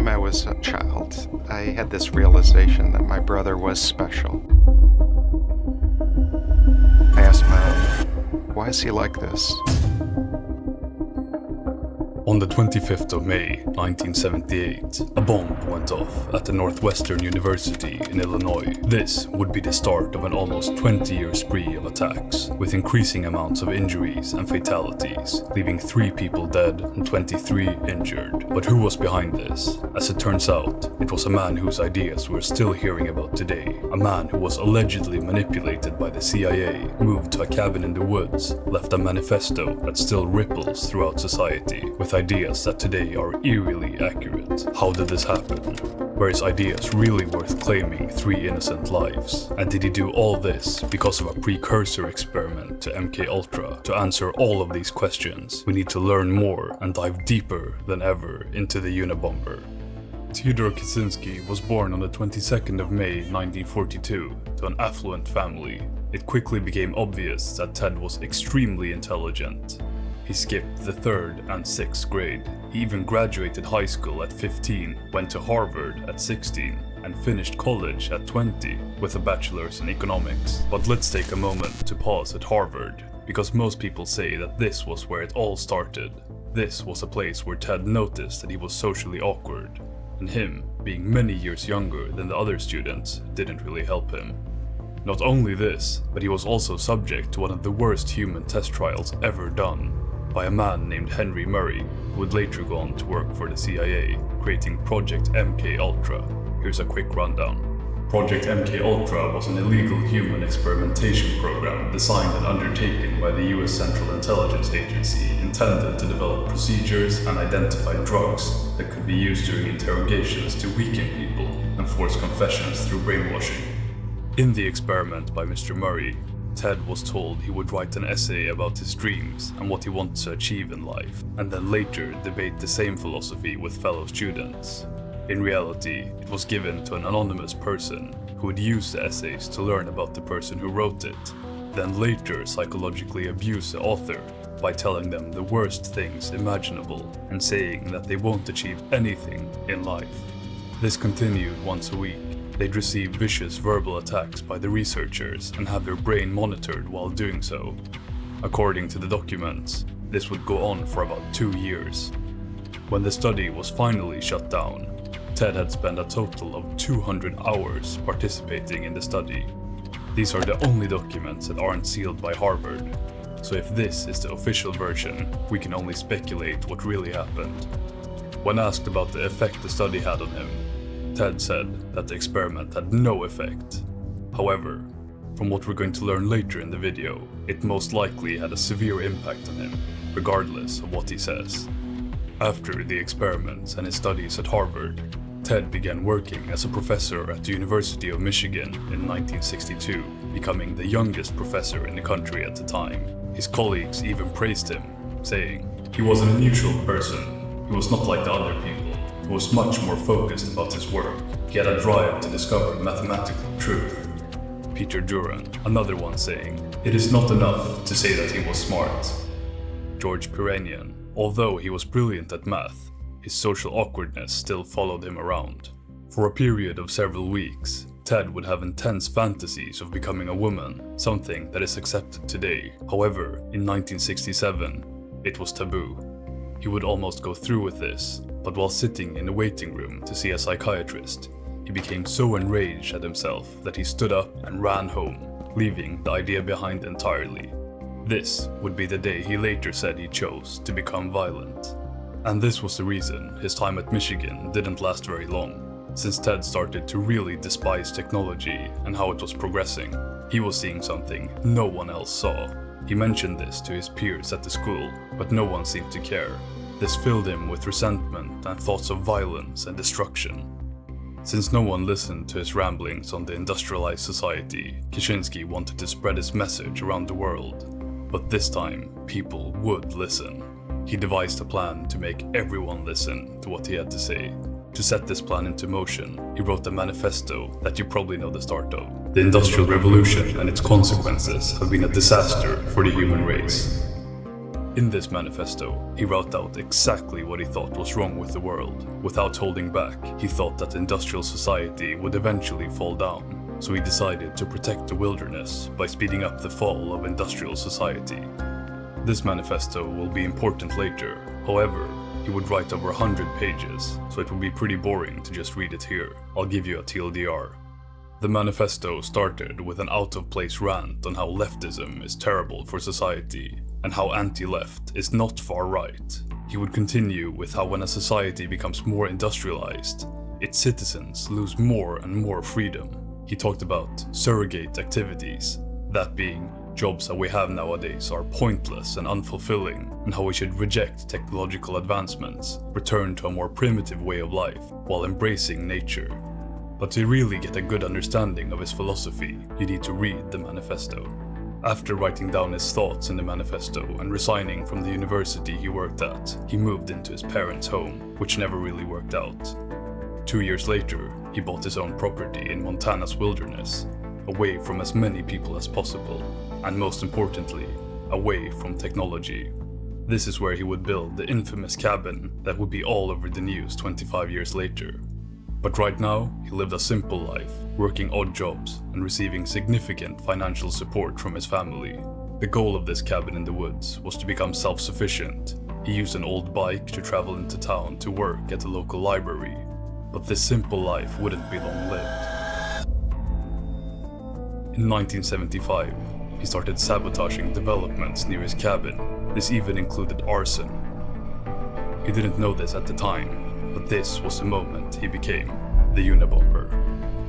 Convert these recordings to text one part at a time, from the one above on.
time I was a child, I had this realization that my brother was special. I asked Mom, why is he like this? On the 25th of May, 1978, a bomb went off at the Northwestern University in Illinois. This would be the start of an almost 20-year spree of attacks, with increasing amounts of injuries and fatalities, leaving 3 people dead and 23 injured. But who was behind this? As it turns out, it was a man whose ideas we're still hearing about today. A man who was allegedly manipulated by the CIA, moved to a cabin in the woods, left a manifesto that still ripples throughout society, with ideas that today are eerily accurate. How did this happen? Were his ideas really worth claiming 3 innocent lives? And did he do all this because of a precursor experiment to MKUltra? To answer all of these questions, we need to learn more and dive deeper than ever into the Unabomber. Theodore Kaczynski was born on the 22nd of May 1942 to an affluent family. It quickly became obvious that Ted was extremely intelligent. He skipped the 3rd and 6th grade. He even graduated high school at 15, went to Harvard at 16, and finished college at 20 with a bachelor's in economics. But let's take a moment to pause at Harvard, because most people say that this was where it all started. This was a place where Ted noticed that he was socially awkward, and him, being many years younger than the other students, didn't really help him. Not only this, but he was also subject to one of the worst human test trials ever done, by a man named Henry Murray, who would later go on to work for the CIA, creating Project MKUltra. Here's a quick rundown. Project MKUltra was an illegal human experimentation program designed and undertaken by the US Central Intelligence Agency, intended to develop procedures and identify drugs that could be used during interrogations to weaken people and force confessions through brainwashing. In the experiment by Mr. Murray, Ted was told he would write an essay about his dreams and what he wants to achieve in life, and then later debate the same philosophy with fellow students. In reality, it was given to an anonymous person who would use the essays to learn about the person who wrote it, then later psychologically abuse the author by telling them the worst things imaginable and saying that they won't achieve anything in life. This continued once a week. They'd receive vicious verbal attacks by the researchers and have their brain monitored while doing so. According to the documents, this would go on for about 2 years. When the study was finally shut down, Ted had spent a total of 200 hours participating in the study. These are the only documents that aren't sealed by Harvard, so if this is the official version, we can only speculate what really happened. When asked about the effect the study had on him, Ted said that the experiment had no effect. However, from what we're going to learn later in the video, it most likely had a severe impact on him, regardless of what he says. After the experiments and his studies at Harvard, Ted began working as a professor at the University of Michigan in 1962, becoming the youngest professor in the country at the time. His colleagues even praised him, saying, "He was an unusual person. He was not like the other people. He was much more focused about his work. He had a drive to discover mathematical truth." Peter Duran, another one, saying, "It is not enough to say that he was smart." George Piranian, although he was brilliant at math, his social awkwardness still followed him around. For a period of several weeks, Ted would have intense fantasies of becoming a woman, something that is accepted today. However, in 1967, it was taboo. He would almost go through with this, but while sitting in the waiting room to see a psychiatrist, he became so enraged at himself that he stood up and ran home, leaving the idea behind entirely. This would be the day he later said he chose to become violent. And this was the reason his time at Michigan didn't last very long, since Ted started to really despise technology and how it was progressing. He was seeing something no one else saw. He mentioned this to his peers at the school, but no one seemed to care. This filled him with resentment and thoughts of violence and destruction. Since no one listened to his ramblings on the industrialized society, Kaczynski wanted to spread his message around the world. But this time, people would listen. He devised a plan to make everyone listen to what he had to say. To set this plan into motion, he wrote a manifesto that you probably know the start of. The Industrial Revolution and its consequences have been a disaster for the human race. In this manifesto, he wrote out exactly what he thought was wrong with the world. Without holding back, he thought that industrial society would eventually fall down, so he decided to protect the wilderness by speeding up the fall of industrial society. This manifesto will be important later. However, he would write over 100 pages, so it would be pretty boring to just read it here. I'll give you a TLDR. The manifesto started with an out-of-place rant on how leftism is terrible for society, and how anti-left is not far right. He would continue with how when a society becomes more industrialized, its citizens lose more and more freedom. He talked about surrogate activities, that being jobs that we have nowadays are pointless and unfulfilling, and how we should reject technological advancements, return to a more primitive way of life, while embracing nature. But to really get a good understanding of his philosophy, you need to read the manifesto. After writing down his thoughts in the manifesto and resigning from the university he worked at, he moved into his parents' home, which never really worked out. 2 years later, he bought his own property in Montana's wilderness, away from as many people as possible, and most importantly, away from technology. This is where he would build the infamous cabin that would be all over the news 25 years later. But right now, he lived a simple life, working odd jobs and receiving significant financial support from his family. The goal of this cabin in the woods was to become self-sufficient. He used an old bike to travel into town to work at the local library. But this simple life wouldn't be long-lived. In 1975, he started sabotaging developments near his cabin. This even included arson. He didn't know this at the time, but this was the moment he became the Unabomber.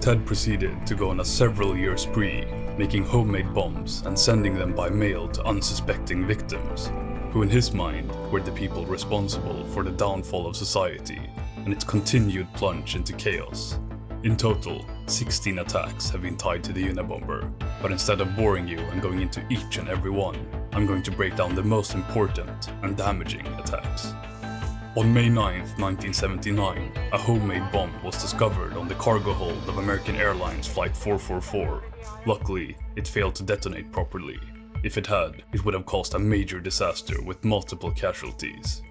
Ted proceeded to go on a several-year spree, making homemade bombs and sending them by mail to unsuspecting victims, who in his mind were the people responsible for the downfall of society and its continued plunge into chaos. In total, 16 attacks have been tied to the Unabomber, but instead of boring you and going into each and every one, I'm going to break down the most important and damaging attacks. On May 9, 1979, a homemade bomb was discovered on the cargo hold of American Airlines Flight 444. Luckily, it failed to detonate properly. If it had, it would have caused a major disaster with multiple casualties.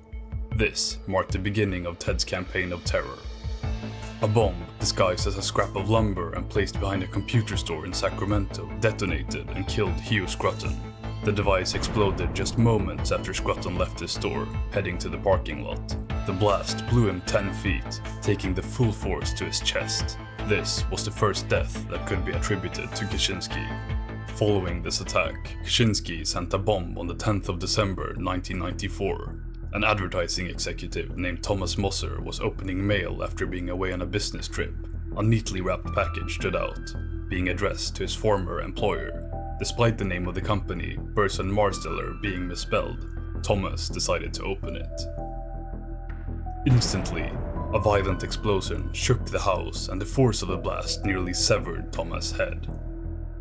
This marked the beginning of Ted's campaign of terror. A bomb, disguised as a scrap of lumber and placed behind a computer store in Sacramento, detonated and killed Hugh Scruton. The device exploded just moments after Scruton left his store, heading to the parking lot. The blast blew him 10 feet, taking the full force to his chest. This was the first death that could be attributed to Kaczynski. Following this attack, Kaczynski sent a bomb on the 10th of December 1994. An advertising executive named Thomas Mosser was opening mail after being away on a business trip. A neatly wrapped package stood out, being addressed to his former employer. Despite the name of the company, Burson Marsteller, being misspelled, Thomas decided to open it. Instantly, a violent explosion shook the house and the force of the blast nearly severed Thomas' head.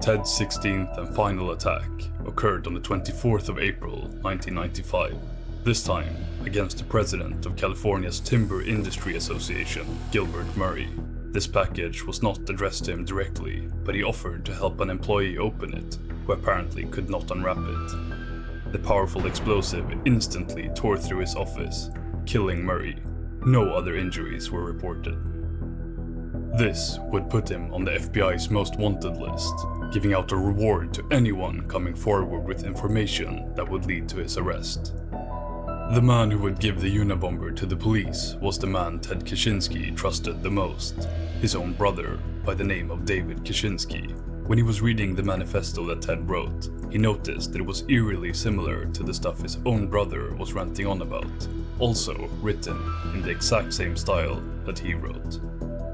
Ted's 16th and final attack occurred on the 24th of April, 1995. This time, against the president of California's Timber Industry Association, Gilbert Murray. This package was not addressed to him directly, but he offered to help an employee open it, who apparently could not unwrap it. The powerful explosive instantly tore through his office, killing Murray. No other injuries were reported. This would put him on the FBI's most wanted list, giving out a reward to anyone coming forward with information that would lead to his arrest. The man who would give the Unabomber to the police was the man Ted Kaczynski trusted the most, his own brother by the name of David Kaczynski. When he was reading the manifesto that Ted wrote, he noticed that it was eerily similar to the stuff his own brother was ranting on about, also written in the exact same style that he wrote.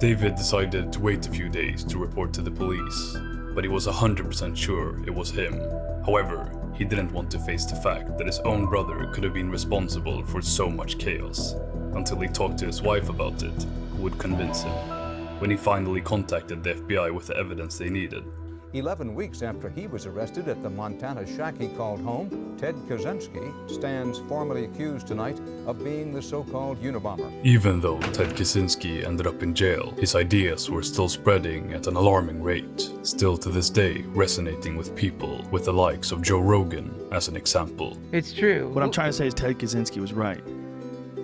David decided to wait a few days to report to the police, but he was 100% sure it was him. However, he didn't want to face the fact that his own brother could have been responsible for so much chaos, until he talked to his wife about it, who would convince him. When he finally contacted the FBI with the evidence they needed, 11 weeks after he was arrested at the Montana shack he called home, Ted Kaczynski stands formally accused tonight of being the so-called Unabomber. Even though Ted Kaczynski ended up in jail, his ideas were still spreading at an alarming rate, still to this day resonating with people, with the likes of Joe Rogan as an example. It's true. What I'm trying to say is Ted Kaczynski was right.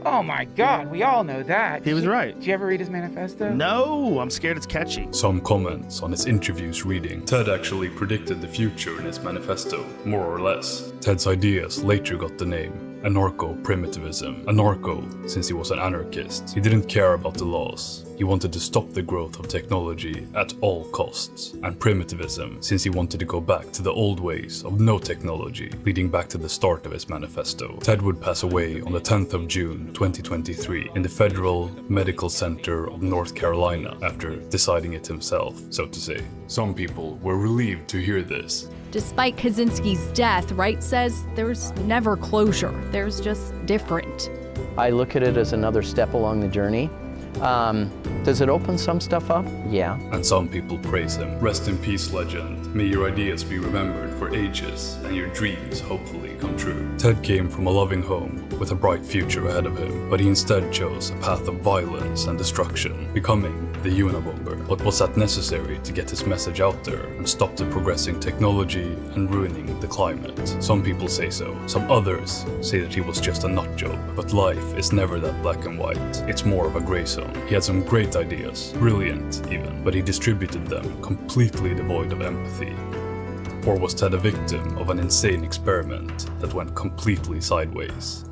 Oh my God, we all know that. He was right. Did you ever read his manifesto? No, I'm scared it's catchy. Some comments on his interviews reading, Ted actually predicted the future in his manifesto, more or less. Ted's ideas later got the name anarcho-primitivism. Anarcho, since he was an anarchist. He didn't care about the laws. He wanted to stop the growth of technology at all costs. And primitivism, since he wanted to go back to the old ways of no technology, leading back to the start of his manifesto. Ted would pass away on the 10th of June 2023 in the Federal Medical Center of North Carolina after deciding it himself, so to say. Some people were relieved to hear this. Despite Kaczynski's death, Wright says there's never closure. There's just different. I look at it as another step along the journey. Does it open some stuff up? Yeah. And some people praise him. Rest in peace, legend. May your ideas be remembered for ages and your dreams hopefully come true. Ted came from a loving home with a bright future ahead of him, but he instead chose a path of violence and destruction, becoming the Unabomber. But was that necessary to get his message out there and stop the progressing technology and ruining the climate? Some people say so. Some others say that he was just a nut job. But life is never that black and white. It's more of a gray zone. He had some great ideas, brilliant even, but he distributed them completely devoid of empathy. Or was Ted a victim of an insane experiment that went completely sideways?